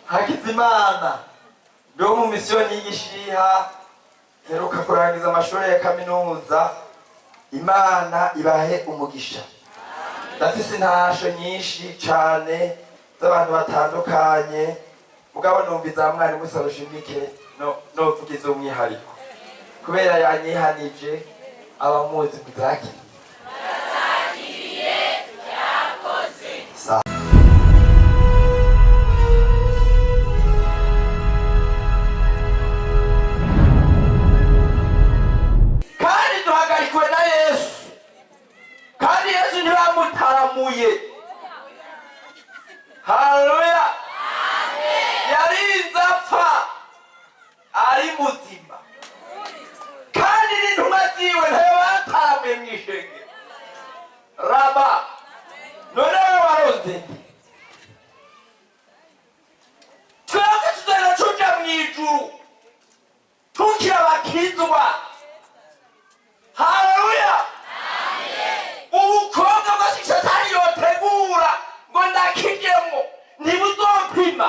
Hakizimana ndo mu misiyoni y'Igishiha heruka kurangiza amashuri ya kaminuza. Imana ibahe umugisha. Ndafise intasho nyinshi cane z'abantu batandukanye, mugabo numviza mwarimu Sarushimike novugiza umwihariko kubera yanyihanije abamuzi kuzaki kandi duhagarikiwe na Yesu, kandi Yesu ntibamutaramuye. Haleluya! yarinze apfa ari muzima, kandi n'intumwa ziwe ntibataramwe mw'ishengero. Raba none waronze twebwe tuzana tuja mw'ijuru tukira bakizwa. Haleluya! ubukobwa bwose Satani yotegura ngo ndakijemwo ntibuzopima.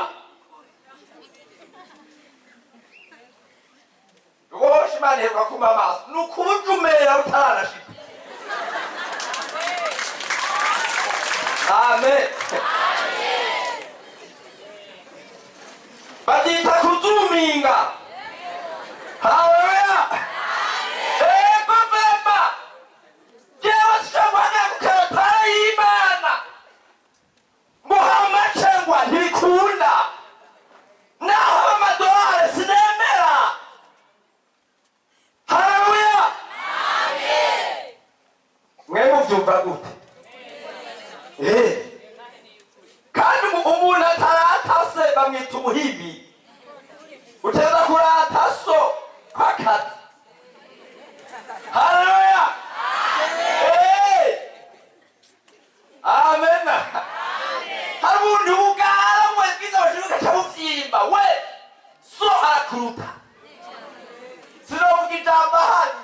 Rwose Imana iheruka kumpa amaso ni ukubujumera utaranashika. Amen. babyita kuzuminga. Haleluya! ego baba jewe sishobora gukarata y'Imana ngo hamacengwa ntibikunda, naho amadolari sinemera. Haleluya! mwe muvyumva gute? kandi umuntu ataratase bamwita umuhibi. uteza kurata so kwakati. Haleluya! Amen. hari ubundi bugara mwe bwiza bashibuka cyabuvyimba we so arakuruta. sinovuga ijambo ahari.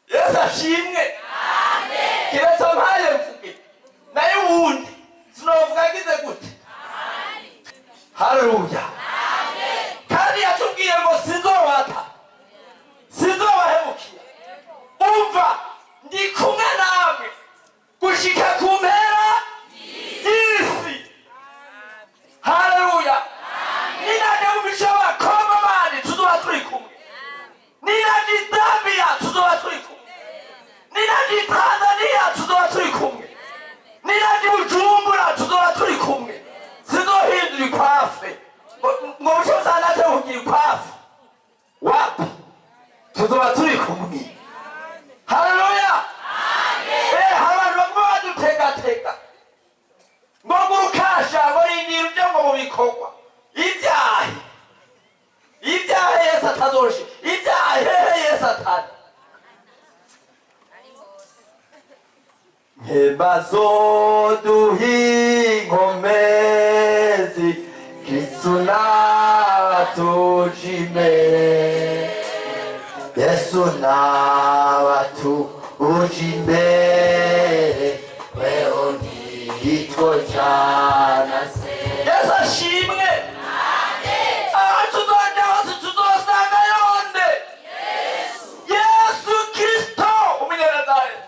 Yesu ashimwe. kiretse mpaye mvuge naye uwundi sinovuga agize gute. Haleluya! kandi yatubwiye ngo sinzobata sinzobahemukira. umva ndi kumwe namwe gushika ku mpera y'isi. Haleluya! ninaje mu mico y'Abakongomani tuzoba turi kumwe, ninaje i Zambia tuzoba turi kumwe, ninaje i Tanzania tuzoba turi kumwe, ninaje i Bujumbura tuzoba turi kumwe. sinzohindura ikwafe ngo buco busanate kugira ikwafe wapi, tuzoba turi kumwe. Haleluya! hari abantu baguma badutegatega ngo gurukasha ngo rindira uje ngo mu bikorwa. ibyahe Yesu atazoshe ibyahe Yesu atari nkebazoduhinkomezi Kristu nabatujime. Yesu nabatujime weho nigitwo cyana se. Yesu ashimwe. aha tuzoja hose tuzosanga yonde Yesu Kristo umunyenazareti.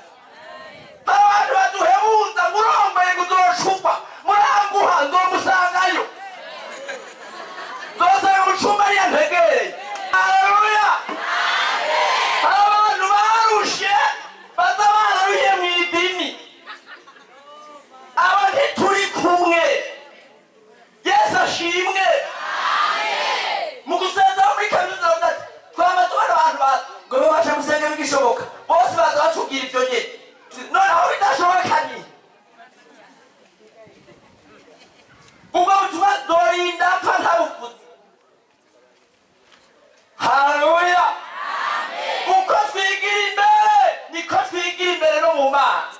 abantu baduhebuza murombaye kuzoshukwa muranguha nzomusangayo nzosanga mucumba yantegereye. Haleluya! abantu barushe baza bararuhiye mw'idini. aba ntituri kumwe. Yesu ashimwe. mu gusezera muri kaminuza bavuga ati twama tubona abantu baza ngo babashe gusenga bigishoboka bose baza batubwira ibyo nyene. noneho bidashoboka ni ubwo butuma dorinda apfa ntabuvuze. Haleluya! uko twigira imbere niko twigira imbere no mu Mana.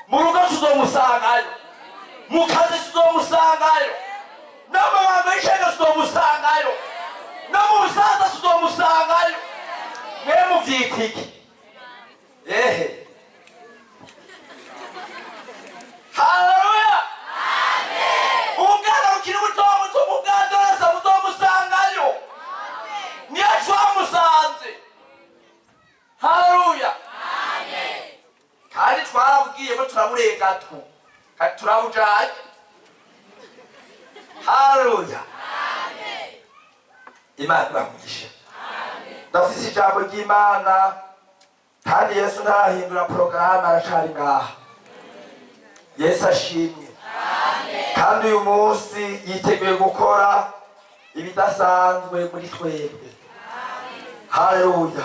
mu rugo tuzomusangayo, mu kazi tuzomusangayo, no mu bantu b'ishengero tuzomusangayo, no mu busaza tuzomusangayo. mwe muvyita iki? Haleluya! umwana ukiri ntibure gato kandi turawujaye. Haleluya. Imana ibamugisha. Ndafise ijambo ry'Imana kandi Yesu ntarahindura porogaramu, aracari ngaha. Yesu ashimye. Kandi uyu munsi yiteguye gukora ibidasanzwe muri twebwe. Haleluya.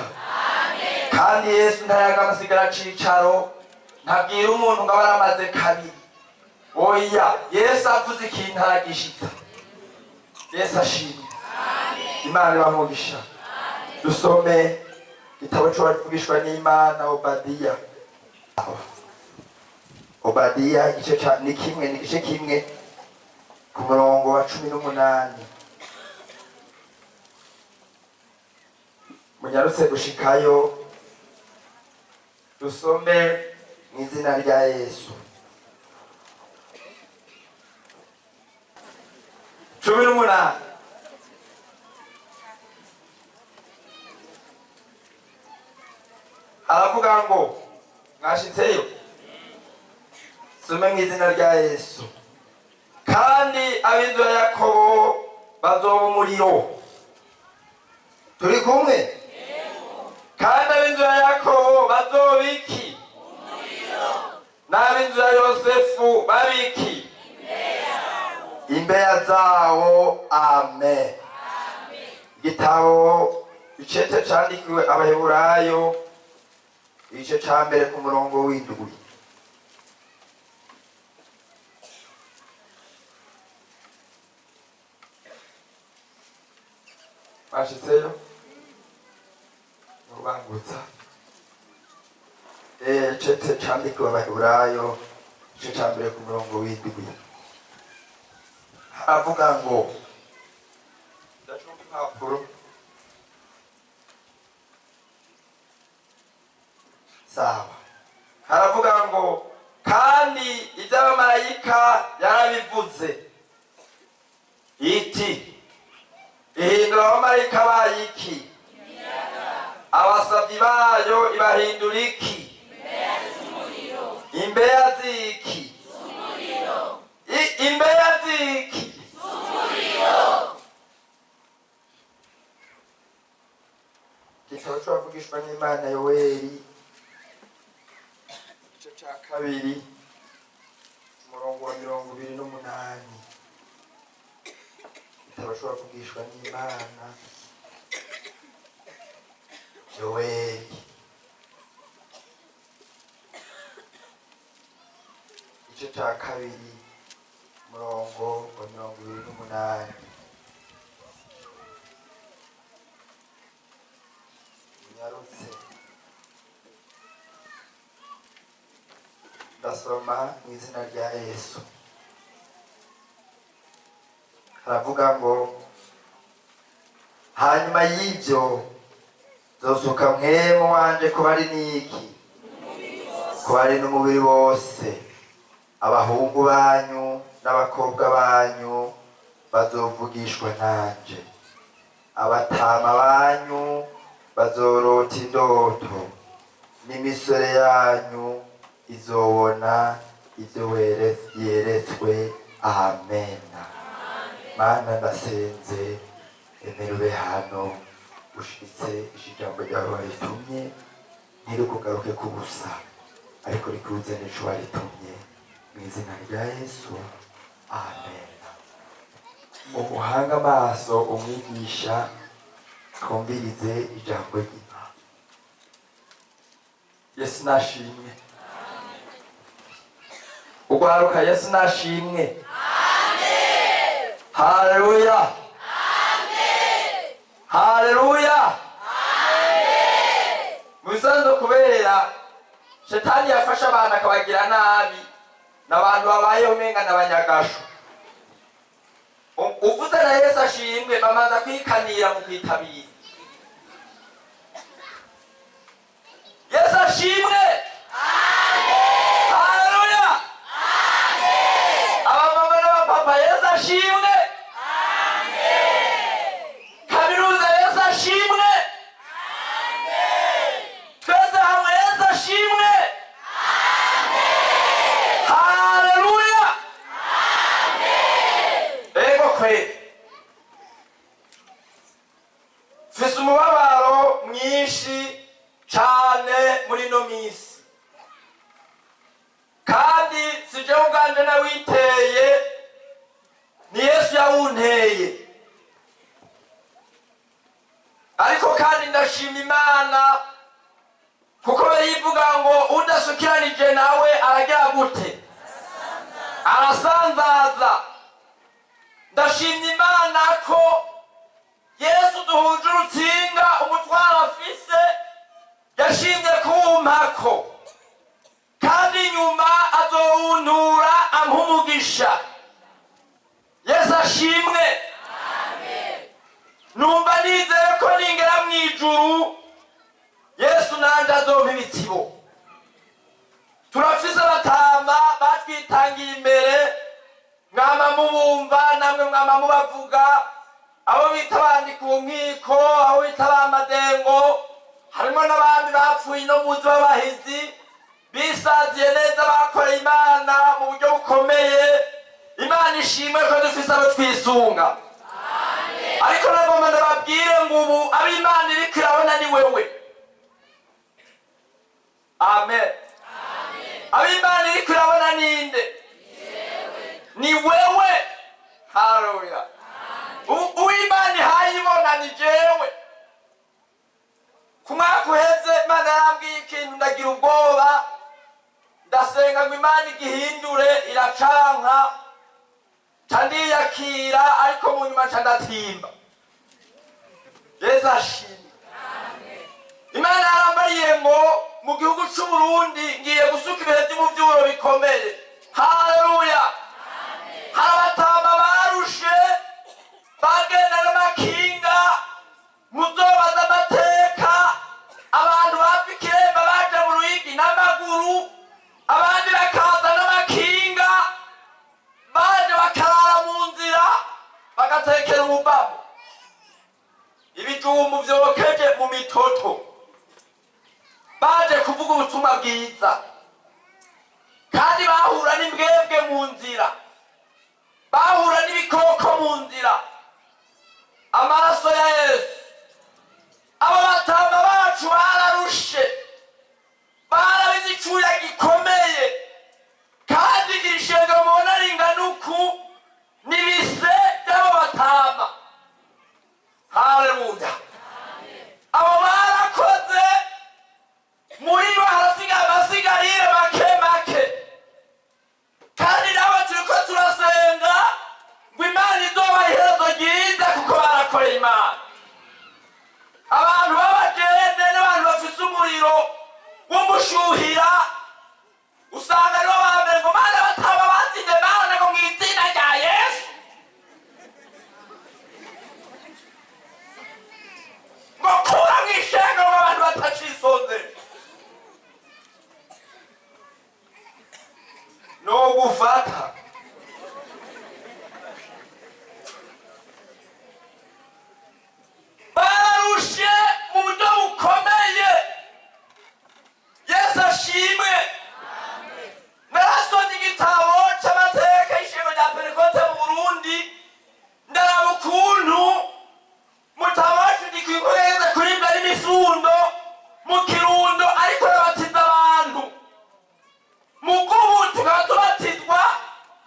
Kandi Yesu ntayagamusigara cicaro, ntabwira umuntu ngo abaramaze kabiri. Oya, Yesu avuze ikintu aragishitsa. Yesu ashimye. Imana ibamugisha. Dusome igitabo c'abavugishwa n'Imana, Obadiya igice kimwe ku murongo wa 18. Munyarutse gushikayo dusome mu izina rya Yesu. 18. Aravuga ngo mwashitseyo. Some mu izina rya Yesu. Kandi ab'inzu ya Yakobo bazoba umuriro. Turi kumwe? Kandi ab'inzu ya Yakobo bazoba iki? Umuriro. N'ab'inzu ya Yosefu babiki? Imbeya zawo. Amen. Igitabo icete candikiwe Abaheburayo igice ca mbere ku murongo w'indwi. Bashitseyo mubangutsa. Icete candikiwe Abaheburayo igice ca mbere ku murongo w'indwi. Haravuga ngo ndacumva impapuro. Sawa. Haravuga ngo kandi iby'abamarayika yarabivuze iti ihindura abamarayika bayo iki? Abasabyi bayo ibahindura iki? Imbeya z'iki? Imbeya z'iki? Igitabo c'abavugishwa n'Imana Yoweli igice ca kabiri umurongo wa 28. Igitabo c'abavugishwa n'Imana Yoweli igice ca kabiri umurongo wa 28. Nyarutse ndasoma mu izina rya Yesu. Haravuga ngo hanyuma y'ibyo zosuka mwemu wanje ko bari niki? Ko bari n'umubiri wose. Abahungu banyu n'abakobwa banyu bazovugishwa nanje. Abatama banyu bazorota indoto. N'imisore yanyu izobona ibyo yeretswe. Amen. Mana ndasenze emerwe hano ushitse ijambo ryawe waritumye ntirikugaruke kubusa, ariko rikuze n'ico waritumye mu izina rya Yesu. Amen. Umuhanga amaso umwigisha twumvirize ijambo ry'Imana. Yesu nashimwe. Ugwaruka Yesu nashimwe. Haleluya. Amen. Haleluya. Amen. Musanzo kubera Shetani yafasha abantu akabagira nabi n'abantu babayeho menga n'abanyagasho. Uvuze na Yesu ashimwe bamaza kwikanira mu kwitabira. Yesu ashimwe. Amen. Haleluya. Amen. Abamama n'abapapa Yesu ashimwe. witeye, ni Yesu yawunteye. Ariko kandi ndashima Imana kuko yivuga ngo udasukiranije nawe aragira gute? Arasanzaza. Ndashimye Imana ko Yesu duhuje urutsinga umutwaro afise yashimye kuwumpako, kandi nyuma azowuntura ampa umugisha. Yesu ashimwe. Numva nizeye ko ningera mw'ijuru Yesu nanje azompa ibitsibo. Turafise abatama batwitangiye imbere, mwama mubumva namwe mwama mubavuga, abo bita abandi ku nkiko, abo bita abamadengo, harimo n'abandi bapfuye no muzi b'abahizi bisaziye neza bakoreye Imana mu buryo bukomeye. Imana ishimwe ko dufise abo twisunga. Ariko nagomba ndababwire ngo ubu abo Imana iriko irabona ni wewe. Amen. Abo Imana iriko irabona ninde? Ni wewe. Haleluya. Uw'Imana ihayibona ni jewe. Ku mwaka uheze Imana yarambwiye ikintu ndagira ubwoba, ndasenga ngo Imana igihindure, iracanka, ndiyakira, ariko mu nyuma ndatimba. Yesu ashimwe. Imana yarambariye ngo mu gihugu cy'u Burundi ngiye gusuka ibihe by'umuvyuro bikomeye. Haleluya. Hari abatama barushe bagenda n'amakinga, muzobaza amateka, abantu bapfa ikiremba baja mu Ruyigi n'amaguru, abandi bakaza n'amakinga, baje bakarara mu nzira bagatekera umubavu, ibijumbu vyokeje mu mitoto, baje kuvuga ubutumwa bwiza, kandi bahura n'imbwebwe mu nzira, bahura n'ibikoko mu nzira. Amaraso ya Yesu. Aba batama bacu bararushe, barabize icyuya gikomeye, kandi irishenga mubona ringana uku n'ibise by'abo batama. Haleluya. Abo barakoze, muri bo harasigaye amasigarire make make, kandi nabo turiko turasenga ngo Imana izobaha iherezo ryiza kuko barakoreye Imana. Abantu b'abagende n'abantu bafise umuriro w'umushuhira usanga aribo bambere ngo Mana bataba batsinze Mana ngo mw'izina rya Yesu. Ngo kura mw'ishenga ngo abantu batacisonze. No gufata. Barushe mu buryo bukomeye. Yesu ashimwe. Narasomye igitabo c'amateka y'ishengo rya Pentekote mu Burundi, ndaraba ukuntu mutawacu ndikwinkoreza kuribwa n'imifundo mu Kirundo, ariko babatiza abantu. Mugubu tukaba tubatizwa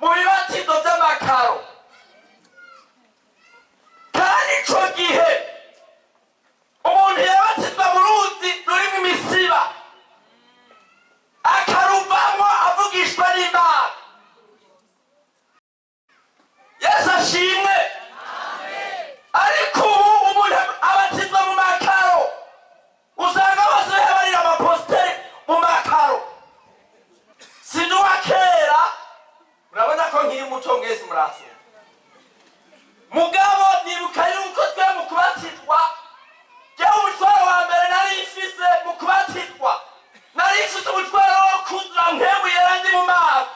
mu bibatizo by'amakaro. Kandi ico gihe umuntu yabatizwa mu ruzi rurimo imisiba, akaruvamwo avugishwa n'Imana. Yesu ashimwe. Ariko ubu umuntu abatizwa mu makaro, usanga bose barira amaposteri mu makaro. Sinuwa kera, murabona ko nkiri muto mwese murasoma. Mugabo nibuka yuko twe mu kubatizwa, jewe umutwaro wa mbere nari mfise mu kubatizwa, nari mfise umutwaro wo kuzura mpemu yera ndi mu mazi.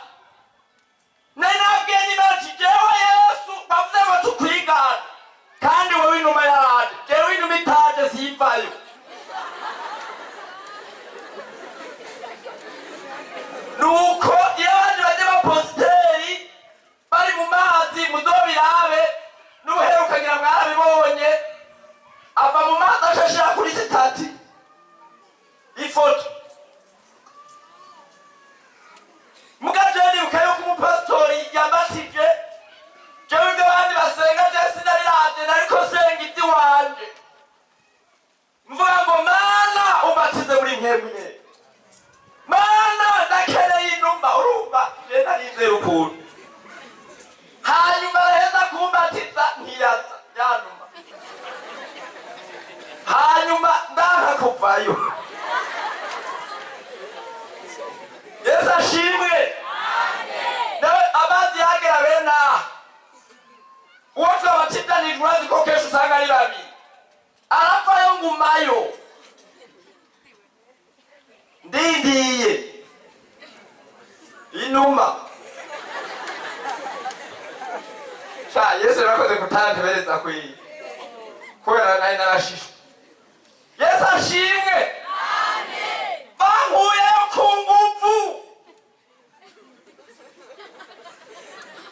Nari nabwiye n'Imana ati jewe Yesu bavuze ngo tukwigana, kandi wowe inuma yaraje, jewe inuma itaje simvayo. Nuko iyo abandi baje baposteri bari mu mazi muzobirabe, n'ubuherukagira mwarabibonye, ava mu mazi ashashira kuri sitati ifoto. nyuma ndanga kuvayo. Yesu ashimwe. Nawe amazi yagera bena uwo twabatindanijwe urazi ko kenshi usanga ari babiri, arapfayo ngumayo ndindiye inuma. Yesu yarakoze kutantebereza kwiye kubera nari narashishwe. Yesu ashimwe. Bankuyeyo ku nguvu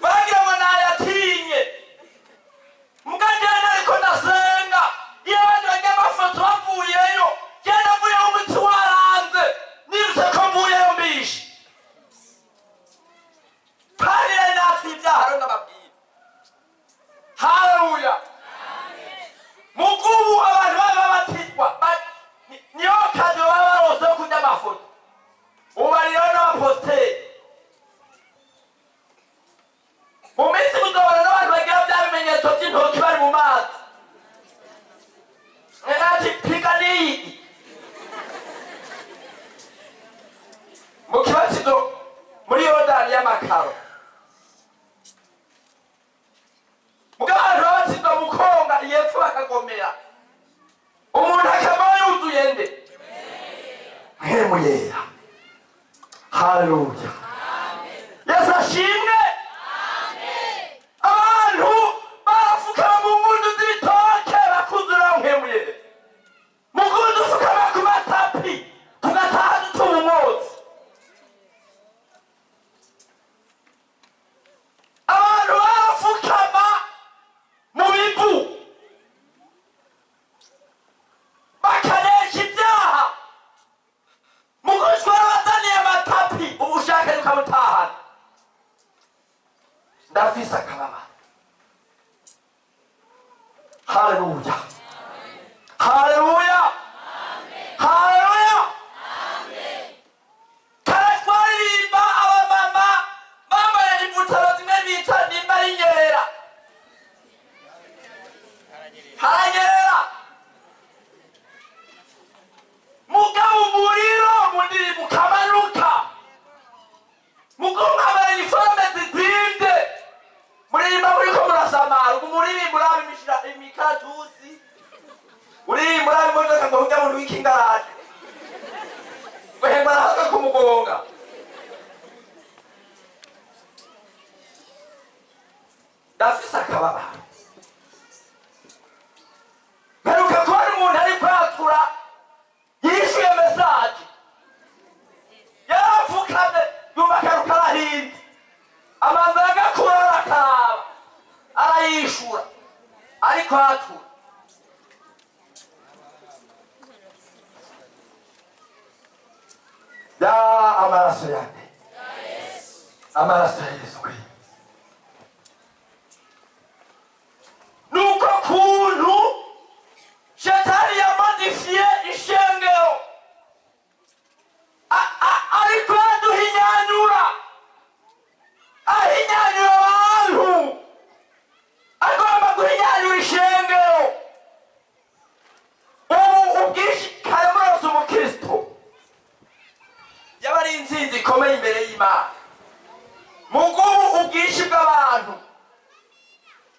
bagira ngo nayatinye mugajyana ariko ndasenga. Iyo abandi bagiye amafoto bavuyeyo genda mvuyeho umuti waranze nirutse ko mvuyeyo mbishe kandi nari natwe ibyaha rero ndababwira. Haleluya. Mugubu abantu baba batitwa niyo kazi baba barose yo kurya amafoto. Ubu rero n'abaposteri mu minsi muzobona n'abantu bagira bya bimenyetso by'intoki bari mu mazi. Ati piga niyi mu kibazo muri Yorodani y'amakaro. Mugabo batsinda mukonga yepfo bakagomera. Umuntu akaba yuzuye nde? Mpemu yera. Haleluya. Yesu ashimwe. Abantu barafukama mu ngundu z'ibitoke bakuzura mpemu yera. Mu ngundu fukama ku matapi tugataha dutuma umwotsi. Abantu barafukama mu bivu bakanesha ibyaha mu gushwara bataniye amatapi ubushake bukabutahana. Ndafise akababa. Haleluya. Haleluya. Haleluya. Karatwaririmba abamama bambaye imvutaro zimwe bita nimba y'inyerera. Haranyerera. Mugabo umuriro mundirimbo ukamanuka. Mugabo mwambaye iniforme zizimvye muririmba muriko murasamara. Umuririmbo uraba imikatusi, uririmbo uraba imodoka ngo hujya muntu w'ikingaraje wehemba nahaga kumugonga. Ndafise akababa. Mperuka kubona umuntu ari kwatura yishuye mesaje yarapfukamye yumva akaruka arahinze amaze agakura arakaraba arayishura ari kwatura. Ya amaraso yande, amaraso ya Yesu Kristo. Nuko kuntu Shetani yamodifiye ishengero ariko aduhinyanyura ahinyanyura abantu agomba guhinyanyura ishengero. Ubu ubwishi kayamaraso umukristo yaba ari intsinzi ikomeye imbere y'Imana. Mugubu ubwishi bw'abantu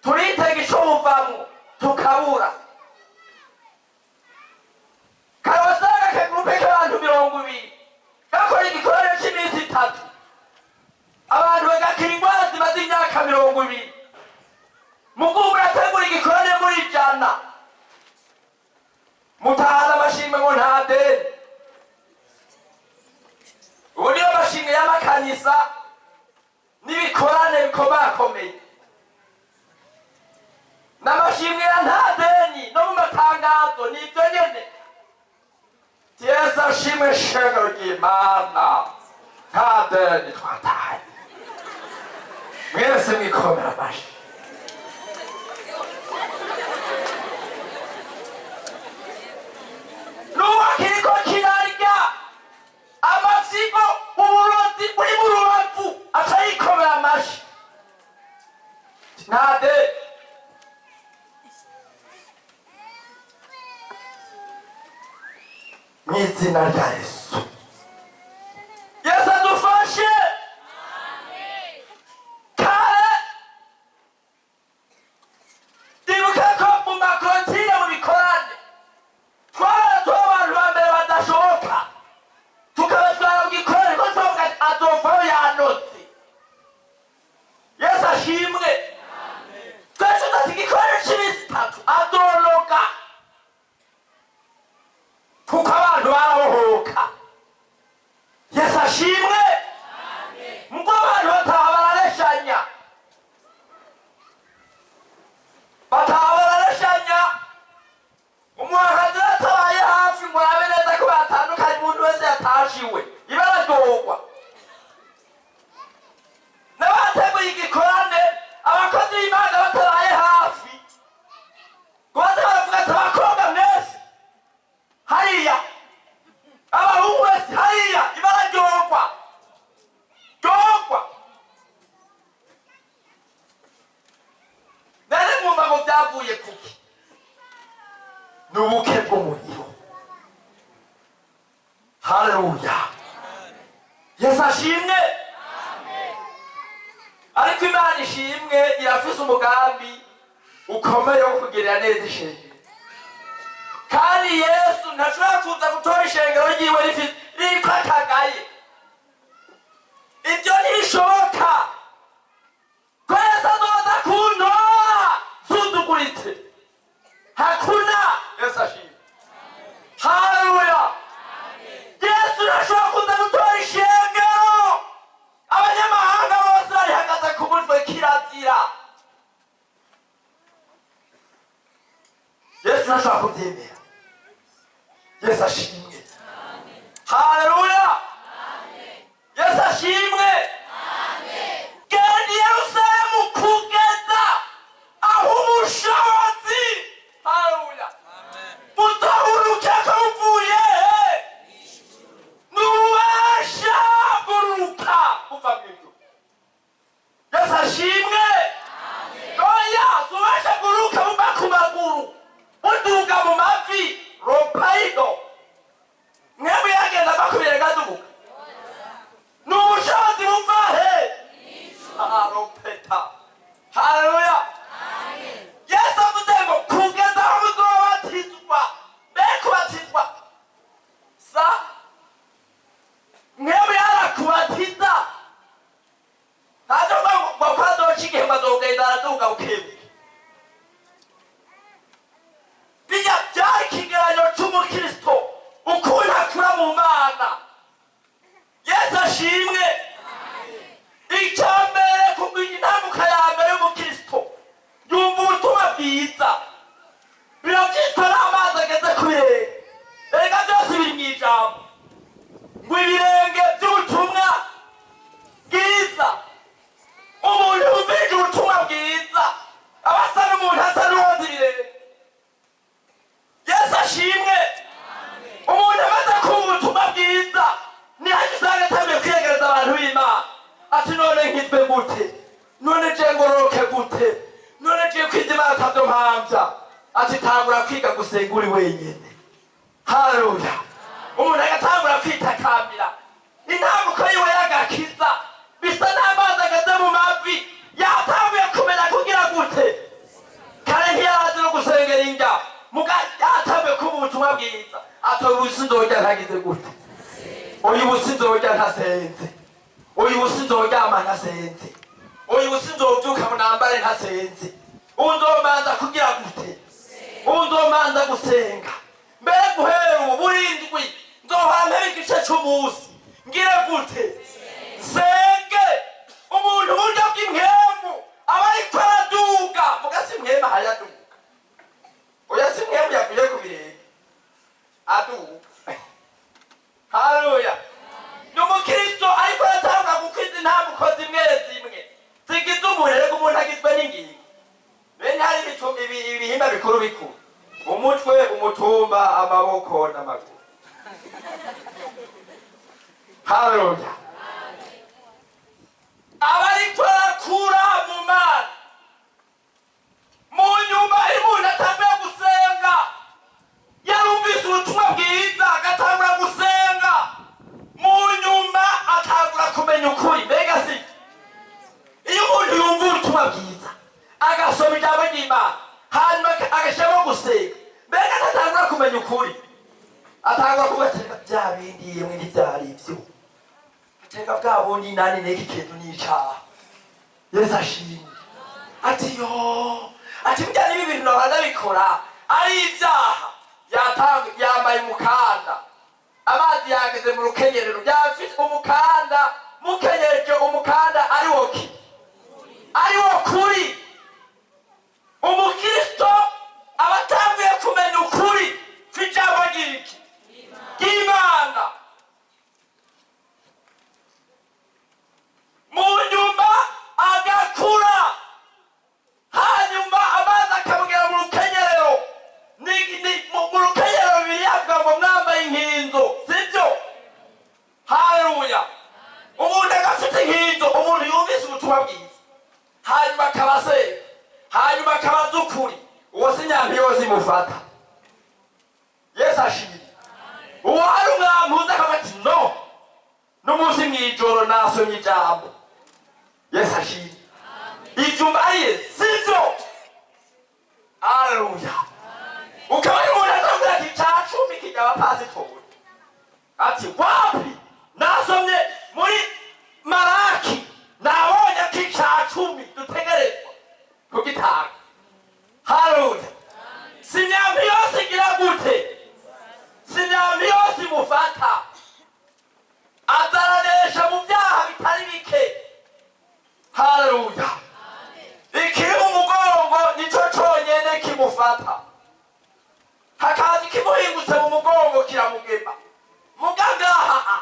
turitega ico buvamwo tukabura. Karabasanga kegrupe k'abantu 20 gakora igikorero cy'iminsi 3 abantu bagakira ingwara zimaze imyaka 20. Mugubu murategura igikorero muri 100 mutahana amashimwe ngo nta deni. Ubu niyo mashimwe y'amakanisa n'ibikorane bikomakomeye n'amashimwe ya nta deni no mu matangazo n'ibyo nyene. Yesu ashimwe shengero ry'Imana nta deni twataye. Mwese mwikomera amashi. Nuwakiriko kirarya amasigo uburozi buri mu rubavu acayikomera amashi. Nta deni. mu izina rya Yesu. Yesu adufashe. Kare ndibuka ko mu makorotire mu bikorane twara abantu ba mbere badashoboka tukabatwara mu gikorane ko twavuga ati adovayo yanotse. Yesu ashimwe. Twese tuzi igikorane cy'iminsi 3 adoloka kuko abantu barabohoka. Yesu ashimwe. Mugo abantu bataha barareshanya umuhanzi atabaye hafi ngo abe neza ko batandukanye umuntu wese yatashiwe ibaradogwa n'abateguye igikorane abakozi b'Imana batabaye hafi ngo baze baravuga ati abakobwa mwese hariya abahungu wese hariya ibaradogwa dogwa. Nari mwumva ngo byavuye kuki? Nubuke bw'umuriro. Haleluya. Yesu ashimwe. Ariko Imana ishimwe irafise umugambi ukomeye wo kugirira neza ishengero. Kandi Yesu ntashobora kuza gutora ishengero ryiwe riko akagaye. Ibyo ntibishoboka. Ko Yesu azoza kuntora zuduguritse. Hakuna. Yesu ashimwe. Haleluya. Yesu ntashobora kuza gutora ishengero abanyamahanga bose barihagaze ku mutwe kirazira. Yesu ntashobora kubyemera. Yesu ashimwe. Haleluya. Yesu ashimwe. Genda i Yerusalemu kugeza aho ubushobozi haleluya butaburuka ko buvuye n'ububasha buruka buva mu ijuru. Yesu ashimwe. Oya ububasha buruka buva ku maguru buduga mu mavi ropaido mwebwe yagenda bakubire gadubuka n'ubushobozi buva he ropeta. Haleluya. Yesu avuze ngo kugeza aho muzobatizwa mbere kubatizwa sa mwebwe yarakubatiza ntazo ngo kwadoca igihe bazogenda araduga bukebuke. Bijya byari ikigereranyo cy'umukristo ukuntu akura mu Mana. Yesu ashimwe. Icyambere kumenya intambuka ya mbere y'umukristo yumva ubutumwa bwiza birabyitwa n'amazi ageze ku birenge. Erega byose biri mu ijambo ngo ibirenge by'ubutumwa bwiza. Umuntu yumvise ubutumwa bwiza aba asa n'umuntu asa n'uwoza ibirenge. Yesu ashimwe. Umuntu amaze kumva ubutumwa bwiza ntihagire usanga atangiye kwiyegereza abantu b'Imana ati none nkitwe gute, none je ngororoke gute, none je kwiza Imana atavyo mpamvya. Ati tangura kwiga gusenga uri wenyene. Haleluya. Umuntu agatangura kwitakambira intambuko yiwe y'agakiza bisa n'amazi ageze mu mavi yatanguye kumenya kugira gute. Kare ntiyarazi no gusengera inda muga yatanguye kuba ubutumwa bwiza. Ati ubusinzorya ntagize gute, uyu businzorya ntasenze, uyu businzoryama ntasenze, uyu businzobyuka ngo nambare ntasenze, ubu nzomanza kugira gute, ubu nzomanza gusenga mbere guhera ubu burindwi nzohora mpera igice cy'umunsi ngire gute senge. Umuntu buryo bw'impwemu aba ariko araduga mugasi impwemu hayaduga. Oya si impwemu yavuye ku birenge aduga. Haleluya. N'umukristo ariko aratanga gukwiza intambuko zimwe zimwe zigize umurego umuntu agizwe n'ingingo. Bene hari ibihimba bikuru bikuru: umutwe, umutumba, amaboko n'amaguru. Haleluya. Abariko arakura mu Mana mu nyuma y'umuntu atanguye gusenga yarumvise ubutumwa bwiza agatanga agasoma ijambo ry'Imana hanyuma agashyiramo gusenga mbega atatangura kumenya ukuri atangura kubateka bya bindi yemwe n'ibyari ibyo ateka bwa bundi nani n'iki kintu n'icaha Yesu ashimwe ati yo ati burya n'ibi bintu nabanda bikora ari ibyaha yambaye umukanda amazi yageze mu rukenyerero byafite umukanda mukenyereje umukanda ari wo ki ari wo kuri umukristo abatanguye kumenya ukuri kw'ijambo ry'iki ry'Imana mu nyuma agakura hanyuma amazi akamugera mu rukenyerero mu rukenyerero bibiri avuga ngo mwambaye inkinzo sibyo haleluya umuntu agafite inkinzo umuntu yumvise ubutumwa bwiza hanyuma akabasenga hanyuma akabaza ukuri uwo si nyambi yose imufata Yesu ashimwe uwo hari umwami uza akavuga ati no n'umunsi mw'ijoro nasomye ijambo Yesu ashimwe ibyo umbariye sibyo haleluya ukaba ari umuntu azavuga ati cya cumi kijya abapasitori ati wapi nasomye muri Maraki nabonye ko icya cumi dutegerezwa kugitanga haleluya si nyambi yose igira gute si nyambi yose imufata azaranesha mu byaha bitari bike haleluya ikiri mu mugongo nicyo cyonyine kimufata hakaza ikimuhingutse mu mugongo kiramugema mugangaha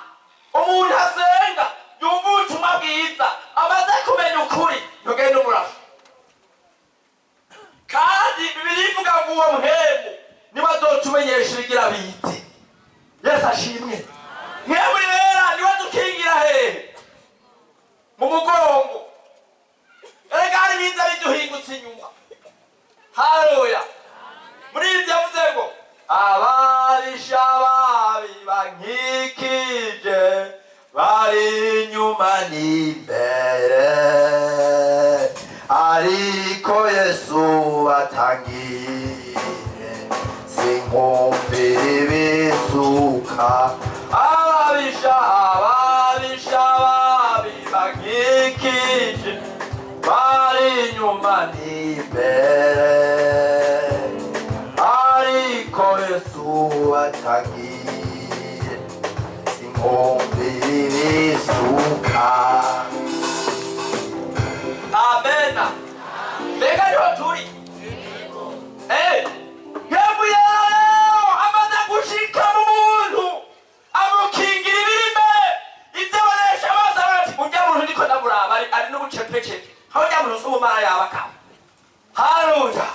umuntu asenga yumva ubutumwa bwiza amaze kumenya ukuri ntugende umurasha kandi Bibiliya ivuga ngo uwo muhemu niba azotumenyesha ibigira biti Yesu ashimwe mwebwe rero niwe dukingira hehe mu mugongo erega hari biza biduhingutse inyuma haleluya muri ibyo yavuze ngo ababisha babi bankikije bari inyuma n'imbere ariko Yesu atangiye sinkumvira ibisuka ababisha babi bankikije bari inyuma n'imbere ariko Yesu atangiye sinkumvira ibisuka amena mbega niho turi hebu yayo amaze gushika mu muntu amukingira ibirime ibyobonesha bose bati ujya muntu ndiko ndamuraba ari n'ubucepecepe aho ujya muntu usumumara yabakaba haleluya